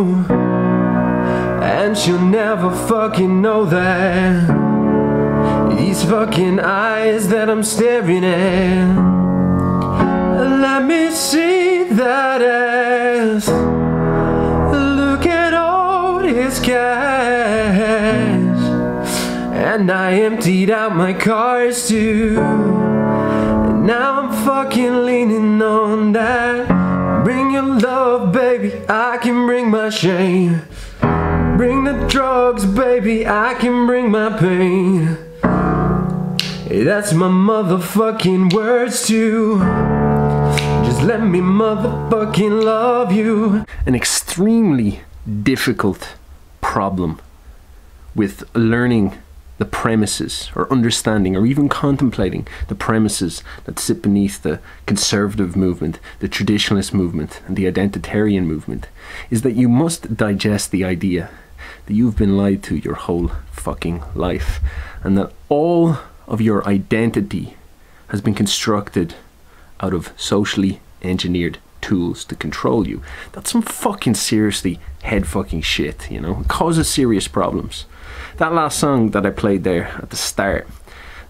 you, and she'll never fucking know that. These fucking eyes that I'm staring at, let me see that ass. Look at all his cash, and I emptied out my cars too. And now I'm fucking leaning on that. Bring your love, baby, I can bring my shame. Bring the drugs, baby, I can bring my pain. That's my motherfucking words too. Just let me motherfucking love you. An extremely difficult problem with learning the premises, or understanding, or even contemplating the premises that sit beneath the conservative movement, the traditionalist movement, and the identitarian movement, is that you must digest the idea that you've been lied to your whole fucking life, and that all of your identity has been constructed out of socially engineered tools to control you. That's some fucking seriously head fucking shit, you know. It causes serious problems. That last song that I played there at the start,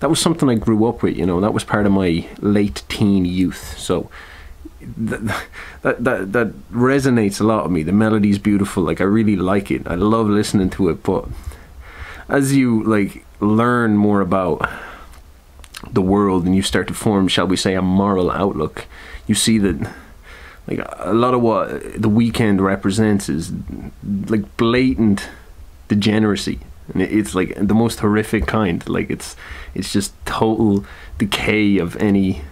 that was something I grew up with, you know. That was part of my late teen youth, so that resonates a lot with me. The melody's beautiful, like I really like it, I love listening to it. But as you like learn more about the world and you start to form, shall we say, a moral outlook, you see that like a lot of what the Weeknd represents is like blatant degeneracy, and it's like the most horrific kind. Like it's just total decay of any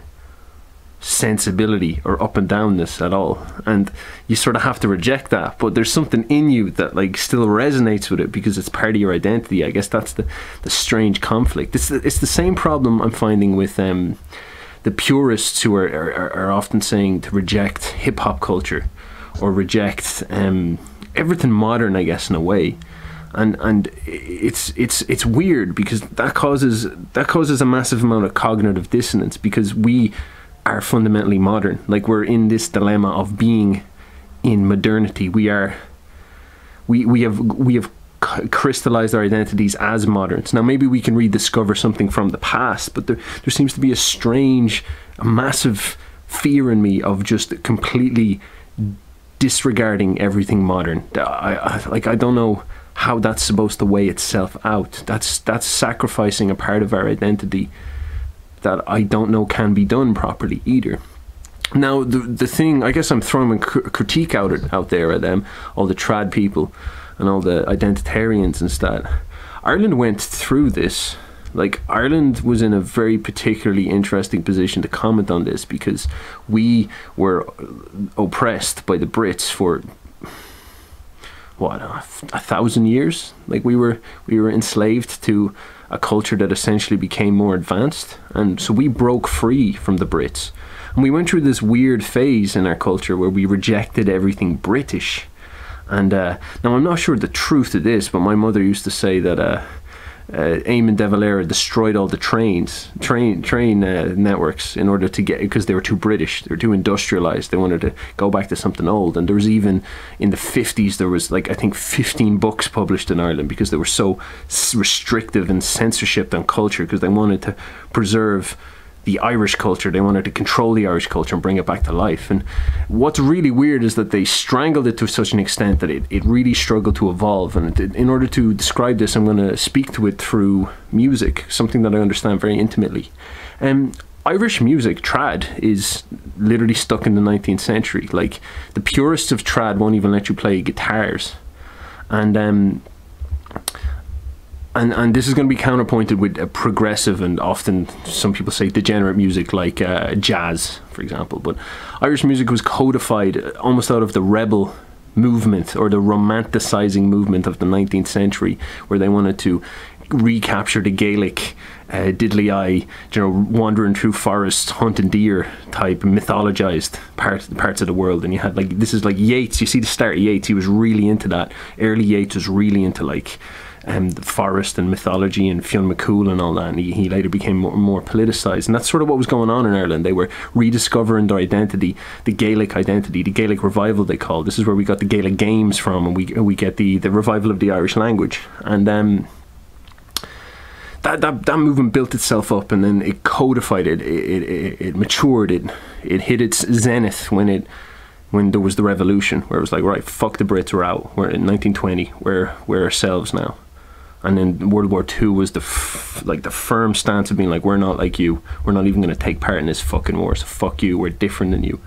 sensibility or up and downness at all, and you sort of have to reject that. But there's something in you that like still resonates with it because it's part of your identity. I guess that's the strange conflict. It's the same problem I'm finding with the purists who are often saying to reject hip-hop culture or reject everything modern, I guess, in a way. And it's weird because that causes a massive amount of cognitive dissonance, because we are fundamentally modern. Like, we're in this dilemma of being in modernity. We have crystallized our identities as moderns. Now maybe we can rediscover something from the past, but there seems to be a massive fear in me of just completely disregarding everything modern. I don't know how that's supposed to weigh itself out. That's sacrificing a part of our identity that I don't know can be done properly either. Now the thing, I guess I'm throwing a critique out there at all the trad people and all the identitarians and stuff. Ireland went through this. Like, Ireland was in a very particularly interesting position to comment on this, because we were oppressed by the Brits for what, 1,000 years. Like, we were enslaved to a culture that essentially became more advanced, and so we broke free from the Brits, and we went through this weird phase in our culture where we rejected everything British. And now I'm not sure the truth of this, but my mother used to say that Eamon de Valera destroyed all the train networks in order to get, because they were too British, they were too industrialized, they wanted to go back to something old. And there was even in the 50s, there was like, I think 15 books published in Ireland because they were so restrictive and censorship on culture, because they wanted to preserve the Irish culture. They wanted to control the Irish culture and bring it back to life. And what's really weird is that they strangled it to such an extent that it really struggled to evolve. And in order to describe this, I'm going to speak to it through music, something that I understand very intimately. Irish music, trad, is literally stuck in the 19th century. Like, the purists of trad won't even let you play guitars. And this is going to be counterpointed with a progressive and often, some people say, degenerate music like jazz, for example. But Irish music was codified almost out of the rebel movement, or the romanticizing movement of the 19th century, where they wanted to recapture the Gaelic diddly-eye, you know, wandering through forests, hunting deer type mythologized parts of the world. And you had, like, this is like Yeats. You see the start of Yeats, he was really into that. Early Yeats was really into, like, the forest and mythology and Fionn McCool and all that, and he later became more politicized, and that's sort of what was going on in Ireland. They were rediscovering their identity, the Gaelic identity, the Gaelic revival they called. This is where we got the Gaelic games from, and we get the revival of the Irish language. And that movement built itself up, and then it codified it. It matured. It hit its zenith when there was the revolution, where it was like, right, fuck the Brits, we're out. We're in 1920. We're ourselves now. And then World War II was the firm stance of being like, we're not like you. We're not even going to take part in this fucking war. So fuck you. We're different than you.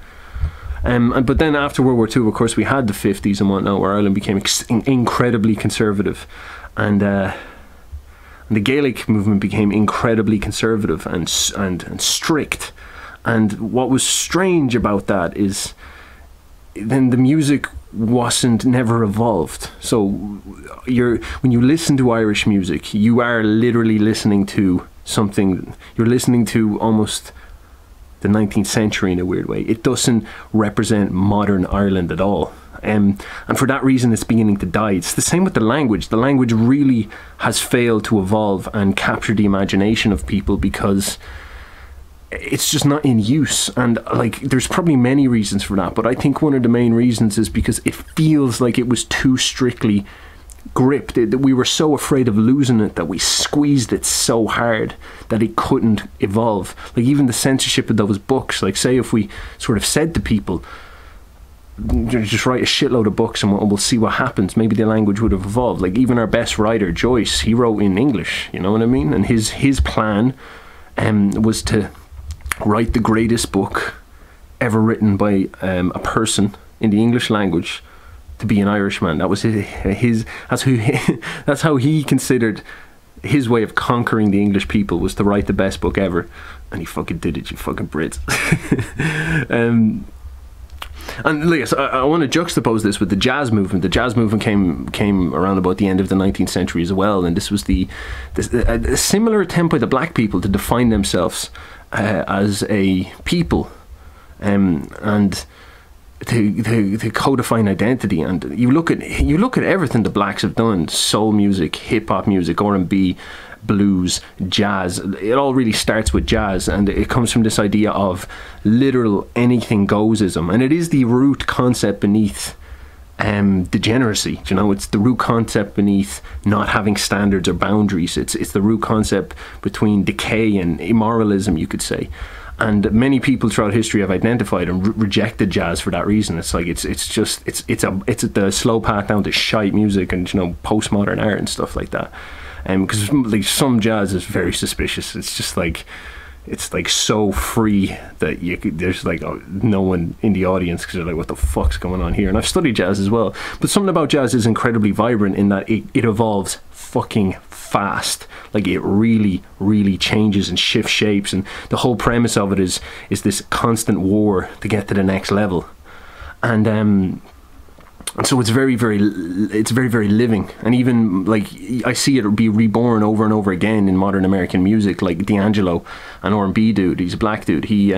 But then after World War II, of course, we had the 50s and whatnot, where Ireland became incredibly conservative, and the Gaelic movement became incredibly conservative and strict. And what was strange about that is then the music never evolved. So when you listen to Irish music, you are literally listening to something. You're listening to almost the 19th century in a weird way. It doesn't represent modern Ireland at all. And for that reason, it's beginning to die. It's the same with the language. The language really has failed to evolve and capture the imagination of people because it's just not in use. And like, there's probably many reasons for that, but I think one of the main reasons is because it feels like it was too strictly gripped, that we were so afraid of losing it that we squeezed it so hard that it couldn't evolve. Like even the censorship of those books, like say if we sort of said to people, just write a shitload of books and we'll see what happens, maybe the language would have evolved. Like even our best writer, Joyce, he wrote in English, you know what I mean? And his plan was to write the greatest book ever written by a person in the English language to be an Irishman. That was that's how he considered his way of conquering the English people, was to write the best book ever. And he fucking did it, you fucking Brits. And like, so I want to juxtapose this with the jazz movement. The jazz movement came around about the end of the 19th century as well, and this was a similar attempt by the black people to define themselves as a people, and to codify an identity. And you look at everything the blacks have done: soul music, hip hop music, R&B, blues, jazz. It all really starts with jazz, and it comes from this idea of literal anything goesism, and it is the root concept beneath degeneracy. You know, it's the root concept beneath not having standards or boundaries. It's the root concept between decay and immoralism, you could say. And many people throughout history have identified and rejected jazz for that reason. It's like it's the slow path down to shite music and, you know, postmodern art and stuff like that. Because like some jazz is very suspicious. It's just like, it's like so free that there's like no one in the audience, because they're like, what the fuck's going on here? And I've studied jazz as well, but something about jazz is incredibly vibrant in that it evolves fucking fast. Like it really changes and shifts shapes, and the whole premise of it is this constant war to get to the next level. And so it's very living. And even like I see it be reborn over and over again in modern American music. Like D'Angelo, an R&B dude, he's a black dude, he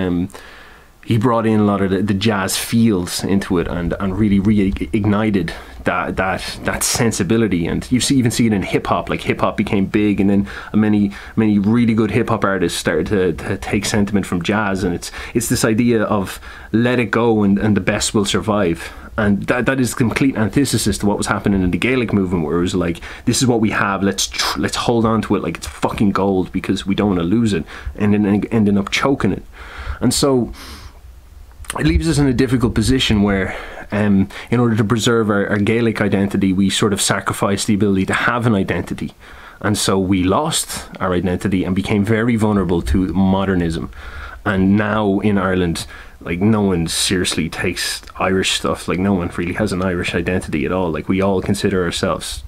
brought in a lot of the jazz feels into it, and really reignited that sensibility. And even see it in hip hop. Like hip hop became big, and then many really good hip hop artists started to take sentiment from jazz. And it's this idea of let it go and the best will survive. And that is complete antithesis to what was happening in the Gaelic movement, where it was like, this is what we have, let's hold on to it like it's fucking gold, because we don't want to lose it, and then ending up choking it. And so it leaves us in a difficult position where in order to preserve our Gaelic identity, we sort of sacrificed the ability to have an identity. And so we lost our identity and became very vulnerable to modernism. And now in Ireland, like, no one seriously takes Irish stuff. Like, no one really has an Irish identity at all. Like, we all consider ourselves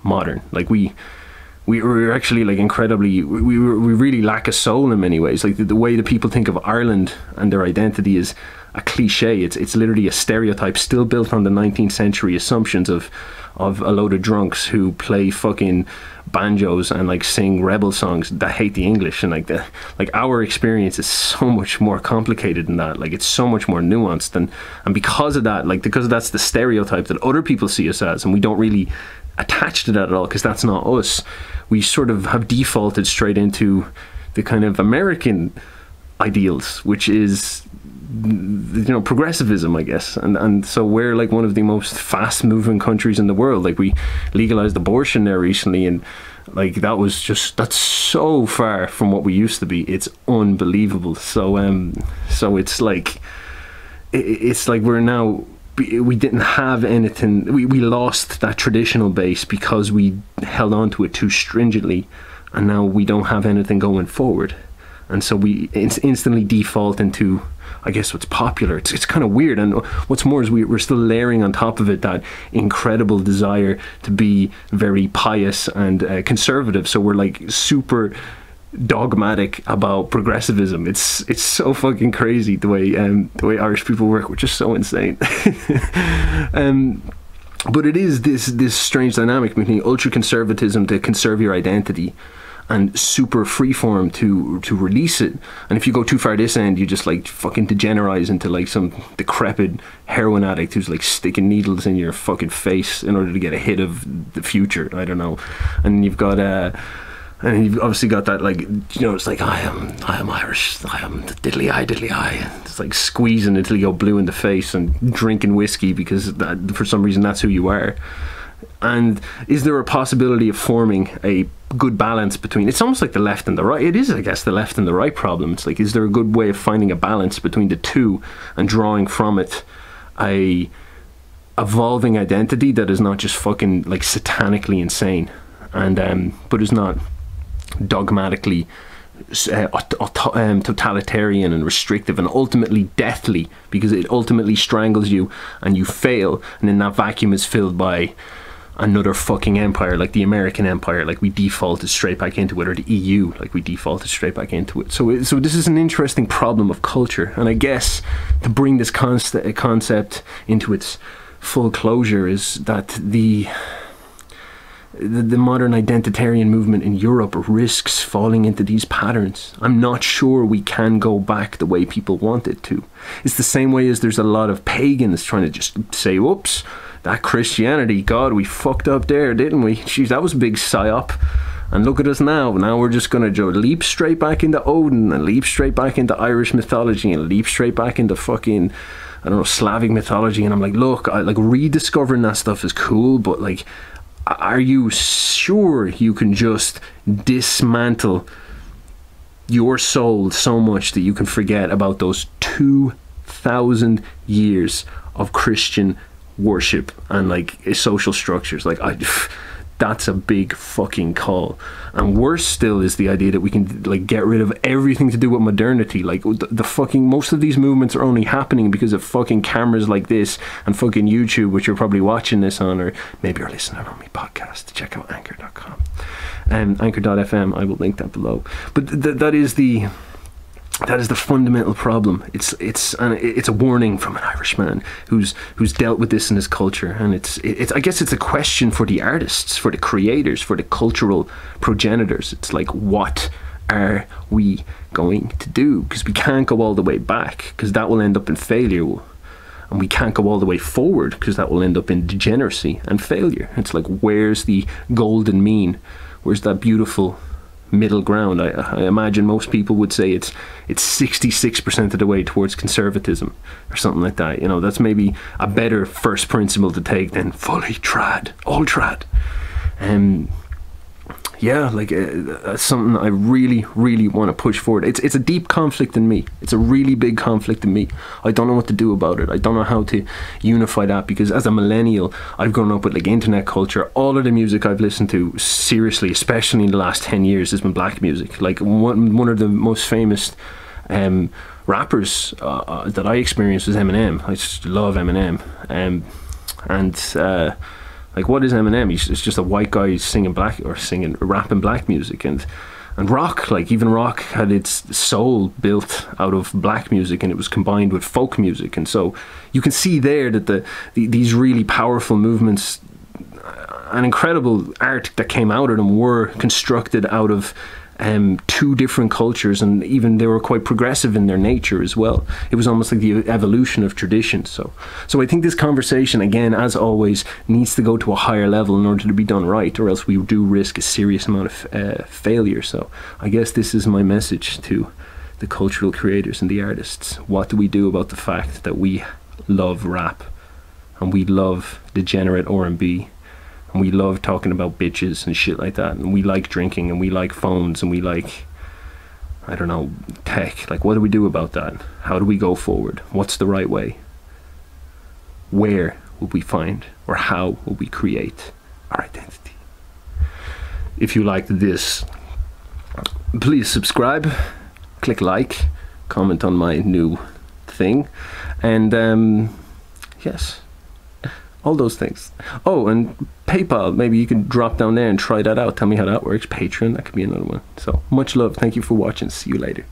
modern. Like, we're actually like incredibly, we really lack a soul in many ways. Like the way that people think of Ireland and their identity is a cliche. It's literally a stereotype still built on the 19th century assumptions of a load of drunks who play fucking banjos and like sing rebel songs that hate the English. And like our experience is so much more complicated than that. Like it's so much more nuanced, and because of that, like because that's the stereotype that other people see us as, and we don't really attach to that at all because that's not us. We sort of have defaulted straight into the kind of American ideals, which is, you know, progressivism, I guess, and so we're like one of the most fast-moving countries in the world. Like we legalized abortion there recently, and like that's so far from what we used to be. It's unbelievable. So it's like we're now, we didn't have anything. We lost that traditional base because we held on to it too stringently, and now we don't have anything going forward, and so we instantly default into, I guess, what's popular. It's kind of weird, and what's more is we're still layering on top of it that incredible desire to be very pious and conservative. So we're like super dogmatic about progressivism. It's so fucking crazy the way Irish people work, which is so insane. But it is this strange dynamic between ultra conservatism to conserve your identity, and super freeform to release it. And if you go too far this end, you just like fucking degenerize into like some decrepit heroin addict who's like sticking needles in your fucking face in order to get a hit of the future. I don't know. And you've got and you've obviously got that, like, you know, it's like I am Irish, I am the diddly eye. It's like squeezing until you go blue in the face and drinking whiskey because for some reason that's who you are. And is there a possibility of forming a good balance between, it's almost like the left and the right. It is, I guess, the left and the right problem. It's like, is there a good way of finding a balance between the two and drawing from it a evolving identity that is not just fucking like satanically insane, and but is not dogmatically totalitarian and restrictive and ultimately deathly, because it ultimately strangles you and you fail, and then that vacuum is filled by another fucking empire like the American empire. Like we defaulted straight back into it, or the EU, like we defaulted straight back into it. So this is an interesting problem of culture, and I guess to bring this concept into its full closure is that the modern identitarian movement in Europe risks falling into these patterns. I'm not sure we can go back the way people want it to. It's the same way as there's a lot of pagans trying to just say, whoops, that Christianity, God, we fucked up there, didn't we? Jeez, that was a big psyop. And look at us now. Now we're just going to leap straight back into Odin, and leap straight back into Irish mythology, and leap straight back into fucking, I don't know, Slavic mythology. And I'm like, look, like rediscovering that stuff is cool, but like, are you sure you can just dismantle your soul so much that you can forget about those 2,000 years of Christian worship and like social structures? Like, that's a big fucking call. And worse still is the idea that we can like get rid of everything to do with modernity. Like the fucking, most of these movements are only happening because of fucking cameras like this and fucking YouTube, which you're probably watching this on, or maybe you're listening on my podcast. Check out anchor.com and anchor.fm. I will link that below. But that is the fundamental problem. It's a warning from an Irishman who's dealt with this in his culture, and it's I guess it's a question for the artists, for the creators, for the cultural progenitors. It's like, what are we going to do? Because we can't go all the way back, because that will end up in failure, and we can't go all the way forward, because that will end up in degeneracy and failure. It's like, where's the golden mean? Where's that beautiful middle ground? I imagine most people would say it's 66% of the way towards conservatism or something like that. You know, that's maybe a better first principle to take than fully trad, all trad. Yeah, like that's something I really, really want to push forward. It's a deep conflict in me. It's a really big conflict in me. I don't know what to do about it. I don't know how to unify that, because as a millennial, I've grown up with like internet culture. All of the music I've listened to, seriously, especially in the last 10 years, has been black music. Like one of the most famous rappers that I experienced was Eminem. I just love Eminem. Like, what is Eminem? It's just a white guy singing rapping black music, and And rock, like even rock had its soul built out of black music, and it was combined with folk music. And so you can see there that these really powerful movements and incredible art that came out of them were constructed out of two different cultures, and even they were quite progressive in their nature as well. It was almost like the evolution of traditions. So I think this conversation, again, as always, needs to go to a higher level in order to be done right, or else we do risk a serious amount of failure. So I guess this is my message to the cultural creators and the artists. What do we do about the fact that we love rap, and we love degenerate R&B, and we love talking about bitches and shit like that, and we like drinking, and we like phones, and we like, I don't know, tech? Like, what do we do about that? How do we go forward? What's the right way? Where will we find, or how will we create our identity? If you liked this, please subscribe, click like, comment on my new thing, and yes, all those things. Oh, and PayPal, maybe you can drop down there and try that out. Tell me how that works. Patreon, that could be another one. So much love. Thank you for watching. See you later.